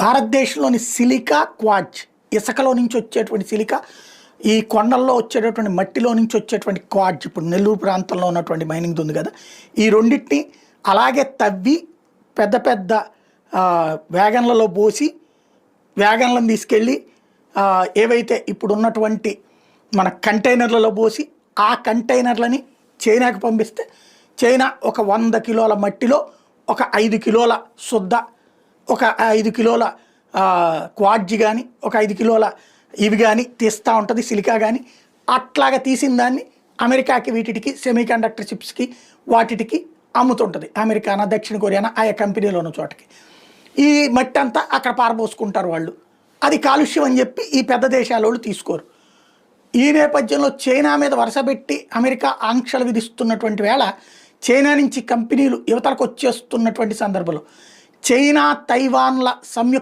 భారతదేశంలోని silica, quartz ఇసుకలో నుంచి వచ్చేటువంటి సిలికా, ఈ కొండల్లో వచ్చేటటువంటి మట్టిలో నుంచి వచ్చేటువంటి క్వార్ట్జ్, ఇప్పుడు నెల్లూరు ప్రాంతంలో ఉన్నటువంటి మైనింగ్ ఉంది కదా, ఈ రెండింటిని అలాగే తవ్వి పెద్ద పెద్ద వ్యాగన్లలో పోసి వ్యాగన్లను తీసుకెళ్ళి ఏవైతే ఇప్పుడు ఉన్నటువంటి మన కంటైనర్లలో పోసి ఆ కంటైనర్లని చైనాకి పంపిస్తే చైనా ఒక 100 కిలోల మట్టిలో ఒక 5 కిలోల శుద్ధ, ఒక 5 కిలోల క్వార్ట్జ్ కానీ, ఒక 5 కిలోల ఇవి కానీ తీస్తూ ఉంటుంది, సిలికా కానీ. అట్లాగా తీసిన దాన్ని అమెరికాకి, వీటికి సెమీ కండక్టర్ చిప్స్కి వాటికి అమ్ముతుంటుంది. అమెరికానా, దక్షిణ కొరియానా, ఆయా కంపెనీలో ఉన్న చోటకి ఈ మట్టి అంతా అక్కడ పారబోసుకుంటారు వాళ్ళు. అది కాలుష్యం అని చెప్పి ఈ పెద్ద దేశాల వాళ్ళు తీసుకోరు. ఈ నేపథ్యంలో చైనా మీద వరుసపెట్టి అమెరికా ఆంక్షలు విధిస్తున్నటువంటి వేళ చైనా నుంచి కంపెనీలు యువతలకు వచ్చేస్తున్నటువంటి సందర్భంలో చైనా, తైవాన్ల సంయుక్త